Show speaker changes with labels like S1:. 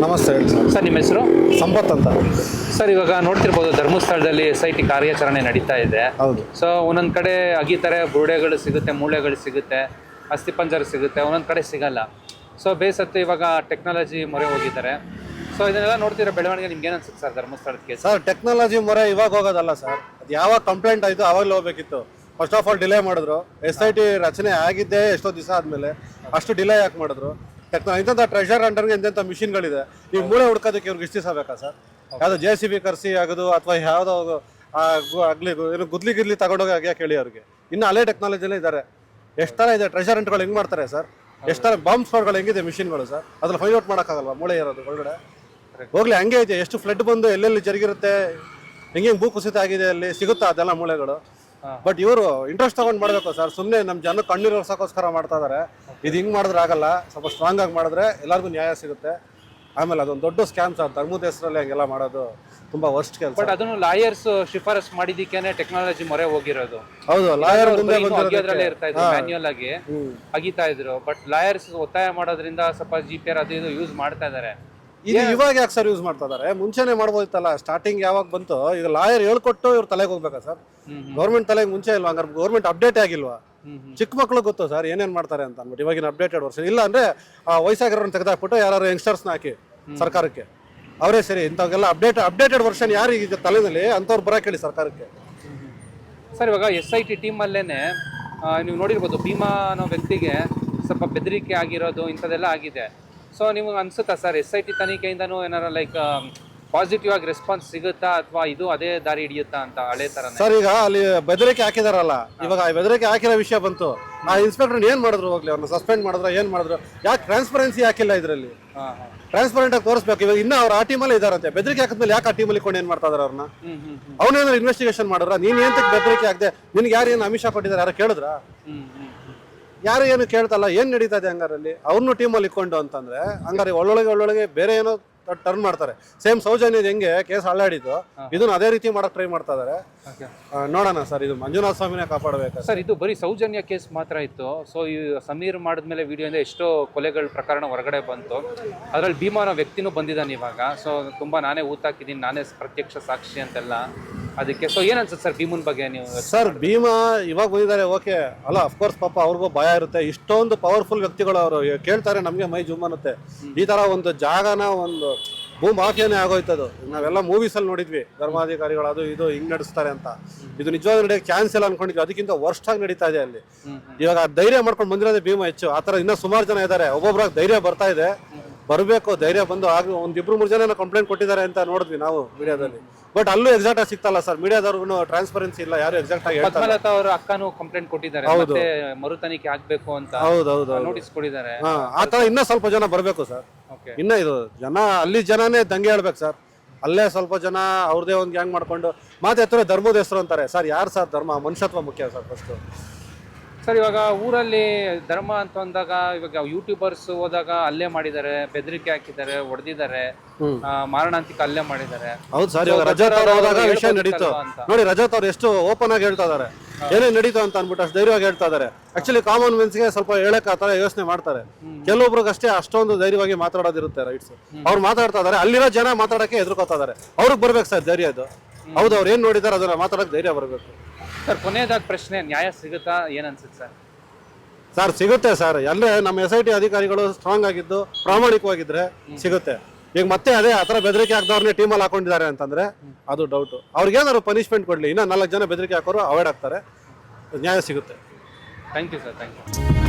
S1: ನಮಸ್ತೆ ಹೇಳಿ sir.
S2: Sir ನಿಮ್ಮ ಹೆಸರು?
S1: ಸಂಪತ್ ಅಂತ.
S2: ಸರ್ ಇವಾಗ ನೋಡ್ತಿರ್ಬೋದು ಧರ್ಮಸ್ಥಳದಲ್ಲಿ SIT ಕಾರ್ಯಾಚರಣೆ ನಡೀತಾ ಇದೆ.
S1: ಹೌದು.
S2: ಸೊ ಒಂದೊಂದು ಕಡೆ ಅಗಿತಾರೆ, ಬುರುಡೆಗಳು ಸಿಗುತ್ತೆ, ಮೂಳೆಗಳು ಸಿಗುತ್ತೆ, ಅಸ್ಥಿಪಂಜರ ಸಿಗುತ್ತೆ, ಒಂದೊಂದು ಕಡೆ ಸಿಗಲ್ಲ. ಸೊ ಬೇಸತ್ತು ಇವಾಗ ಟೆಕ್ನಾಲಜಿ ಮೊರೆ ಹೋಗಿದ್ದಾರೆ. ಸೊ ಇದನ್ನೆಲ್ಲ ನೋಡ್ತಿರೋ ಬೆಳವಣಿಗೆ ನಿಮ್ಗೆ ಏನು ಅನ್ಸುತ್ತೆ ಸರ್ ಧರ್ಮಸ್ಥಳಕ್ಕೆ?
S1: ಸರ್ ಟೆಕ್ನಾಲಜಿ ಮೊರೆ ಇವಾಗ ಹೋಗೋದಲ್ಲ ಸರ್, ಅದು ಯಾವಾಗ ಕಂಪ್ಲೇಂಟ್ ಆಯಿತು ಆವಾಗಲೇ ಹೋಗ್ಬೇಕಿತ್ತು. ಫಸ್ಟ್ ಆಫ್ ಆಲ್ ಡಿಲೇ ಮಾಡಿದ್ರು. SIT ರಚನೆ ಆಗಿದ್ದೇ ಎಷ್ಟೋ ದಿವಸ ಆದಮೇಲೆ ಅಷ್ಟು ಡಿಲೇ ಯಾಕೆ ಮಾಡಿದ್ರು? ಇಂಥ ಟ್ರೆಷರ್ ಅಂಡರ್ಗೆ ಇಂಥ ಮಿಷಿನ್ಗಳಿದೆ. ನೀವು ಮೂಳೆ ಹುಡ್ಕೋದಕ್ಕೆ ಇವ್ರಿಗೆ ಇಷ್ಟು ದಿವಸ ಬೇಕಾ ಸರ್? ಯಾವುದೋ JCB ಕರೆಸಿ ಆಗೋದು ಅಥವಾ ಯಾವುದೋ ಆಗ್ಲಿ ಏನು ಗುದ್ಲಿ ತಗೊಂಡೋಗಿ ಆಗ್ಯಾಕೆ ಹೇಳಿ ಅವ್ರಿಗೆ. ಇನ್ನು ಹಳೆ ಟೆಕ್ನಾಲಜಿಲೇ ಇದ್ದಾರೆ. ಎಷ್ಟು ಥರ ಇದೆ ಟ್ರೆಷರ್ ಅಂಟ್ಗಳು ಹೆಂಗೆ ಮಾಡ್ತಾರೆ ಸರ್? ಎಷ್ಟು ಥರ ಬಾಂಬ್ ಸ್ಫೋಟ್ಗಳು ಹೆಂಗಿದೆ ಮಿಷಿನ್ಗಳು ಸರ್? ಅದ್ರಲ್ಲಿ ಫೈಂಡ್ ಔಟ್ ಮಾಡೋಕ್ಕಾಗಲ್ವಾ ಮೂಳೆ ಇರೋದು ಒಳಗಡೆ? ಹೋಗ್ಲಿ ಹಂಗೆ ಇದೆ. ಎಷ್ಟು ಫ್ಲಡ್ ಬಂದು ಎಲ್ಲೆಲ್ಲಿ ಜರುಗಿರುತ್ತೆ, ಹೆಂಗೆ ಭೂ ಕುಸಿತ ಆಗಿದೆ ಅಲ್ಲಿ ಸಿಗುತ್ತಾ ಅದೆಲ್ಲ ಮೂಳೆಗಳು. ಬಟ್ ಇವರು ಇಂಟ್ರೆಸ್ಟ್ ತಗೊಂಡು ಮಾಡಬೇಕು ಸರ್. ಸುಮ್ಮನೆ ನಮ್ಮ ಜನ ಕಣ್ಣೀರು ಒರ್ಸೋಕ್ಕೋಸ್ಕರ ಮಾಡ್ತಾ ಇದಾರೆ. ಇದು ಹಿಂಗೆ ಮಾಡಿದ್ರೆ ಆಗಲ್ಲ. ಸ್ವಲ್ಪ ಸ್ಟ್ರಾಂಗ್ ಆಗಿ ಮಾಡಿದ್ರೆ ಎಲ್ಲರಿಗೂ ನ್ಯಾಯ ಸಿಗುತ್ತೆ. ಆಮೇಲೆ ಅದೊಂದು ದೊಡ್ಡ ಸ್ಕ್ಯಾಮ್ ಸರ್. ಧರ್ಮದ ಹೆಸರಲ್ಲಿ ಹಂಗೆಲ್ಲ ಮಾಡೋದು ತುಂಬಾ ವರ್ಸ್ಟ್ ಕೆಲಸ.
S2: ಬಟ್ ಅದನ್ನು ಲಾಯರ್ಸ್ ಶಿಫಾರಸ್ ಮಾಡಿದ್ದಕ್ಕೇನೆ ಟೆಕ್ನಾಲಜಿ ಮೊರೆ ಹೋಗಿರೋದು.
S1: ಹೌದು, ಲಾಯರ್ ಮುಂದೆ
S2: ಅಗಿಯೋದ್ರಲ್ಲೇ ಇರ್ತಾ ಇದ್ರು, ಮ್ಯಾನ್ಯುಯಲ್ ಆಗಿ ಅಗಿತಾ ಇದ್ರು. ಬಟ್ ಲಾಯರ್ಸ್ ಒತ್ತಾಯ ಮಾಡೋದ್ರಿಂದ ಸ್ವಲ್ಪ GPR ಅದು ಇದು ಯೂಸ್ ಮಾಡ್ತಾ ಇದಾರೆ.
S1: ಇದು ಇವಾಗ ಯಾಕೆ ಸರ್ ಯೂಸ್ ಮಾಡ್ತಾ ಇದಾರೆ? ಮುಂಚೆನೆ ಮಾಡ್ಬೋದಿತ್ತಲ್ಲ. ಸ್ಟಾರ್ಟಿಂಗ್ ಯಾವಾಗ ಬಂತು? ಈಗ ಲಾಯರ್ ಹೇಳ್ಕೊಟ್ಟು ಇವ್ರ ತಲೆಗೆ ಹೋಗ್ಬೇಕಾ ಸರ್? ಗೌರ್ಮೆಂಟ್ ತಲೆಗೆ ಮುಂಚೆ ಇಲ್ವಾ? ಹಂಗಾರೆ ಗೌರ್ಮೆಂಟ್ ಅಪ್ಡೇಟ್ ಆಗಿಲ್ವಾ? ಚಿಕ್ಕ ಮಕ್ಳು ಗೊತ್ತು ಸರ್ ಏನೇನ್ ಮಾಡ್ತಾರೆ ಅಂತ ಅಂದ್ಬಿಟ್ಟು. ಇವಾಗಿನ ಅಪ್ಡೇಟೆಡ್ ವರ್ಷನ್ ಇಲ್ಲ ಅಂದ್ರೆ ವಯಸ್ಸಾಗಿರೋನ್ ತೆಗೆದಾಕ್ಬಿಟ್ಟು ಯಾರು ಯಂಗ್ಸ್ಟರ್ಸ್ನ ಹಾಕಿ ಸರ್ಕಾರಕ್ಕೆ ಅವರೇ ಸರಿ. ಇಂಥವೆಲ್ಲ ಅಪ್ಡೇಟೆಡ್ ವರ್ಷನ್ ಯಾರು ಈಗ ತಲೆನಲ್ಲಿ ಅಂಥವ್ರು ಬರಕ್ಕೆ ಹೇಳಿ ಸರ್ಕಾರಕ್ಕೆ.
S2: ಸರ್ ಇವಾಗ SIT ಟೀಮಲ್ಲೇನೆ ನೀವು ನೋಡಿರ್ಬೋದು, ಭೀಮಾ ಅನ್ನೋ ವ್ಯಕ್ತಿಗೆ ಸ್ವಲ್ಪ ಬೆದರಿಕೆ ಆಗಿರೋದು ಇಂಥದ್ದೆಲ್ಲ ಆಗಿದೆ. ಸೊ ನಿಮ್ಗೆ ಅನ್ಸುತ್ತಾ ಸರ್ SIT ತನಿಖೆಯಿಂದನೂ ಏನಾರ ಲೈಕ್ ಪಾಸಿಟಿವ್ ಆಗಿ ರೆಸ್ಪಾನ್ಸ್ ಸಿಗುತ್ತಾ ಅಥವಾ ಇದು ಅದೇ ದಾರಿ ಹಿಡಿಯುತ್ತಾ ಅಂತ ಹಳೆ ತರ?
S1: ಸರ್ ಈಗ ಅಲ್ಲಿ ಬೆದರಿಕೆ ಹಾಕಿದಾರಲ್ಲ, ಇವಾಗ ಆ ಬೆದರಿಕೆ ಹಾಕಿರೋ ವಿಷಯ ಬಂತು. ಆ ಇನ್ಸ್ಪೆಕ್ಟರ್ ಏನ್ ಮಾಡಿದ್ರು? ಹೋಗ್ಲಿ ಅವ್ರನ್ನ ಸಸ್ಪೆಂಡ್ ಮಾಡಿದ್ರು, ಏನ್ ಮಾಡಿದ್ರು? ಯಾಕೆ ಟ್ರಾನ್ಸ್ಪರೆನ್ಸಿ ಹಾಕಿಲ್ಲ ಇದರಲ್ಲಿ? ಟ್ರಾನ್ಸ್ಪರೆಂಟ್ ಆಗಿ ತೋರಿಸ್ಬೇಕು. ಇವಾಗ ಇನ್ನ ಅವ್ರು ಆ ಟೀಮಲ್ಲಿ ಇದಾರಂತೆ. ಬೆದರಿಕೆ ಹಾಕಿದ್ಮೇಲೆ ಯಾಕೆ ಆ ಟೀಮಲ್ಲಿ ಕೊಂಡು ಏನ್ ಮಾಡ್ತಾ ಇದಾರೆ ಅವ್ರನ್ನ? ಅವನೇನಾದ್ರು ಇನ್ವೆಸ್ಟಿಗೇಷನ್ ಮಾಡಿದ್ರ? ನೀನ್ ಏನ್ ಬೆದರಿಕೆ ಹಾಕಿದೆ? ನಿನ್ಗೆ ಯಾರು ಏನು ಆಮಿಷ ಕೊಟ್ಟಿದ್ದಾರೆ? ಯಾರು ಕೇಳಿದ್ರ? ಯಾರು ಏನು ಕೇಳ್ತಲ್ಲ. ಏನ್ ನಡೀತಾ ಇದೆ ಹಂಗಾರಲ್ಲಿ? ಅವ್ರನ್ನೂ ಟೀಮಲ್ಲಿ ಇಕ್ಕೊಂಡು ಅಂತಂದ್ರೆ ಹಂಗಾರೆ ಒಳ್ಳೊಳಗೆ ಬೇರೆ ಏನೋ ಟರ್ನ್ ಮಾಡ್ತಾರೆ. ಸೇಮ್ ಸೌಜನ್ಯ ಹೆಂಗೆ ಕೇಸ್ ಅಲ್ಲಾಡಿದ್ದು, ಇದನ್ನ ಅದೇ ರೀತಿ ಮಾಡಕ್ ಟ್ರೈ ಮಾಡ್ತಾ ಇದಾರೆ. ನೋಡೋಣ ಸರ್, ಇದು ಮಂಜುನಾಥ ಸ್ವಾಮಿನೇ ಕಾಪಾಡಬೇಕು
S2: ಸರ್. ಇದು ಬರೀ ಸೌಜನ್ಯ ಕೇಸ್ ಮಾತ್ರ ಇತ್ತು. ಸೊ ಈ ಸಮೀರ್ ಮಾಡಿದ್ಮೇಲೆ ವಿಡಿಯೋಯಿಂದ ಎಷ್ಟೋ ಕೊಲೆಗಳ ಪ್ರಕರಣ ಹೊರಗಡೆ ಬಂತು. ಅದರಲ್ಲಿ ಭೀಮಾ ಅನ್ನೋ ವ್ಯಕ್ತಿನೂ ಬಂದಿದ್ದಾನೆ ಇವಾಗ. ಸೊ ತುಂಬಾ ನಾನೇ ಊತಾಕಿದ್ದೀನಿ, ನಾನೇ ಪ್ರತ್ಯಕ್ಷ ಸಾಕ್ಷಿ ಅಂತೆಲ್ಲ ಅದಕ್ಕೆ. ಸೊ ಏನ್ ಅನ್ಸುತ್ತೆ ಸರ್ ಭೀಮನ್ ಬಗ್ಗೆ ನೀವು?
S1: ಸರ್ ಭೀಮಾ ಇವಾಗ ಬಂದಿದ್ದಾರೆ, ಓಕೆ ಅಲ್ಲ, ಅಫ್ಕೋರ್ಸ್ ಪಾಪ ಅವ್ರಿಗೂ ಭಯ ಇರುತ್ತೆ. ಇಷ್ಟೊಂದು ಪವರ್ಫುಲ್ ವ್ಯಕ್ತಿಗಳು ಅವರು ಕೇಳ್ತಾರೆ, ನಮಗೆ ಮೈ ಜುಮ್ ಅನ್ನುತ್ತೆ. ಈ ತರ ಒಂದು ಜಾಗನ ಒಂದು ಭೂ ಮಾಫಿಯಾನೇ ಆಗೋಯ್ತದು. ನಾವೆಲ್ಲ ಮೂವೀಸ್ ಅಲ್ಲಿ ನೋಡಿದ್ವಿ, ಧರ್ಮಾಧಿಕಾರಿಗಳು ಅದು ಇದು ಹಿಂಗ್ ನಡೆಸ್ತಾರೆ ಅಂತ. ಇದು ನಿಜವಾಗ್ಲೂ ನಡೆಯಕ್ಕೆ ಚಾನ್ಸ್ ಇಲ್ಲ ಅನ್ಕೊಂಡಿದ್ವಿ. ಅದಕ್ಕಿಂತ ವರ್ಸ್ಟ್ ಆಗಿ ನಡೀತಾ ಇದೆ ಅಲ್ಲಿ. ಇವಾಗ ಧೈರ್ಯ ಮಾಡ್ಕೊಂಡು ಬಂದಿರೋದೇ ಭೀಮಾ ಹೆಚ್ಚು. ಆತರ ಇನ್ನೂ ಸುಮಾರು ಜನ ಇದ್ದಾರೆ. ಒಬ್ಬೊಬ್ರಾಗ ಧೈರ್ಯ ಬರ್ತಾ ಇದೆ, ಬರಬೇಕು. ಧೈರ್ಯ ಬಂದು ಆಗ ಒಂದಿಬ್ರು 3 ಜನ ಕಂಪ್ಲೇಂಟ್ ಕೊಟ್ಟಿದ್ದಾರೆ ಅಂತ ನೋಡಿದ್ವಿ ನಾವು ಮೀಡಿಯಾದಲ್ಲಿ. ಬಟ್ ಅಲ್ಲೂ ಎಕ್ಸಾಕ್ಟ್ ಆಗಿ ಸಿಗ್ತಲ್ಲ ಸರ್. ಮೀಡಿಯಾದವ್ರಿಗೂ ಟ್ರಾನ್ಸ್ಪರೆನ್ಸಿ ಇಲ್ಲ, ಯಾರು ಎಕ್ಸಾಕ್ಟ್ ಆಗಿ ಹೇಳ್ತಾರೆ.
S2: ಪದ್ಮಲತಾ ಅವರ ಅಕ್ಕನೂ ಕಂಪ್ಲೇಂಟ್ ಕೊಟ್ಟಿದ್ದಾರೆ, ಮತ್ತೆ ಮರು ತನಿಖೆ ಆಗ್ಬೇಕು ಅಂತ ನೋಟಿಸ್ ಕೊಟ್ಟಿದ್ದಾರೆ.
S1: ಆತರ ಇನ್ನೂ ಸ್ವಲ್ಪ ಜನ ಬರಬೇಕು ಸರ್. ಇನ್ನ ಇದು ಜನ ಅಲ್ಲಿ ಜನನೇ ದಂಗೆ ಹೇಳ್ಬೇಕು ಸರ್. ಅಲ್ಲೇ ಸ್ವಲ್ಪ ಜನ ಅವ್ರದೇ ಒಂದು ಗ್ಯಾಂಗ್ ಮಾಡ್ಕೊಂಡು ಮಾತೆತ್ತರೆ ಧರ್ಮದ ಹೆಸರು ಅಂತಾರೆ. ಸರ್ ಯಾರು ಸರ್ ಧರ್ಮ? ಮನುಷ್ಯತ್ವ ಮುಖ್ಯ ಸರ್ ಫಸ್ಟ್.
S2: ಸರ್ ಇವಾಗ ಊರಲ್ಲಿ ಧರ್ಮ ಅಂತ ಅಂದಾಗ ಇವಾಗ ಯೂಟ್ಯೂಬರ್ಸ್ ಹೋದಾಗ ಅಲ್ಲೇ ಮಾಡಿದ್ದಾರೆ, ಬೆದರಿಕೆ ಹಾಕಿದ್ದಾರೆ, ಹೊಡೆದಿದ್ದಾರೆ, ಮಾರಣಾಂತಿಕ ಅಲ್ಲೇ ಮಾಡಿದ್ದಾರೆ.
S1: ಹೌದು ಸರ್. ಇವಾಗ ರಜತ್ ಅವ್ರು ಹೋದಾಗ ವಿಷಯ ನಡೀತು ನೋಡಿ. ರಜತ್ ಅವ್ರು ಎಷ್ಟು ಓಪನ್ ಆಗಿ ಹೇಳ್ತಾ ಇದಾರೆ, ಏನೇ ನಡೀತು ಅಂತ ಅನ್ಬಿಟ್ಟು ಅಷ್ಟು ಧೈರ್ಯವಾಗಿ ಹೇಳ್ತಾ ಇದಾರೆ. ಆಕ್ಚುಲಿ ಕಾಮನ್ ಮೆನ್ಸ್ಗೆ ಸ್ವಲ್ಪ ಹೇಳಕ್ ಆತರ ಯೋಚನೆ ಮಾಡ್ತಾರೆ. ಕೆಲವೊಬ್ರಿಗಷ್ಟೇ ಅಷ್ಟೊಂದು ಧೈರ್ಯವಾಗಿ ಮಾತಾಡೋದಿರುತ್ತೆ ರೈಟ್ಸ್. ಅವ್ರು ಮಾತಾಡ್ತಾ ಇದಾರೆ, ಅಲ್ಲಿರೋ ಜನ ಮಾತಾಡಕ್ಕೆ ಎದುರ್ಕೋತಾ ಇದಾರೆ. ಅವ್ರಿಗೆ ಬರ್ಬೇಕು ಸರ್ ಧೈರ್ಯ. ಅದು ಹೌದು, ಅವ್ರು ಏನ್ ನೋಡಿದಾರೆ ಅದನ್ನ ಮಾತಾಡಕ್ ಧೈರ್ಯ ಬರ್ಬೇಕು
S2: ಸರ್. ಕೊನೆಯದಾಗಿ ಪ್ರಶ್ನೆ, ನ್ಯಾಯ ಸಿಗುತ್ತಾ? ಏನ್ ಅನ್ಸುತ್ತೆ ಸರ್?
S1: ಸರ್ ಸಿಗುತ್ತೆ ಸರ್. ಎಲ್ಲೇ ನಮ್ಮ SIT ಅಧಿಕಾರಿಗಳು ಸ್ಟ್ರಾಂಗ್ ಆಗಿದ್ದು ಪ್ರಾಮಾಣಿಕವಾಗಿದ್ರೆ ಸಿಗುತ್ತೆ. ಈಗ ಮತ್ತೆ ಅದೇ ಆತರ ಬೆದರಿಕೆ ಹಾಕಿದವ್ರನ್ನೇ ಟೀಮಲ್ಲಿ ಹಾಕೊಂಡಿದ್ದಾರೆ ಅಂತಂದ್ರೆ ಅದು ಡೌಟ್. ಅವ್ರಿಗೇನಾದ್ರು ಪನಿಷ್ಮೆಂಟ್ ಕೊಡ್ಲಿ, ಇನ್ನ 4 ಜನ ಬೆದರಿಕೆ ಹಾಕೋರು ಅವಾಯ್ಡ್ ಆಗ್ತಾರೆ, ನ್ಯಾಯ ಸಿಗುತ್ತೆ.
S2: Thank you sir. Thank you.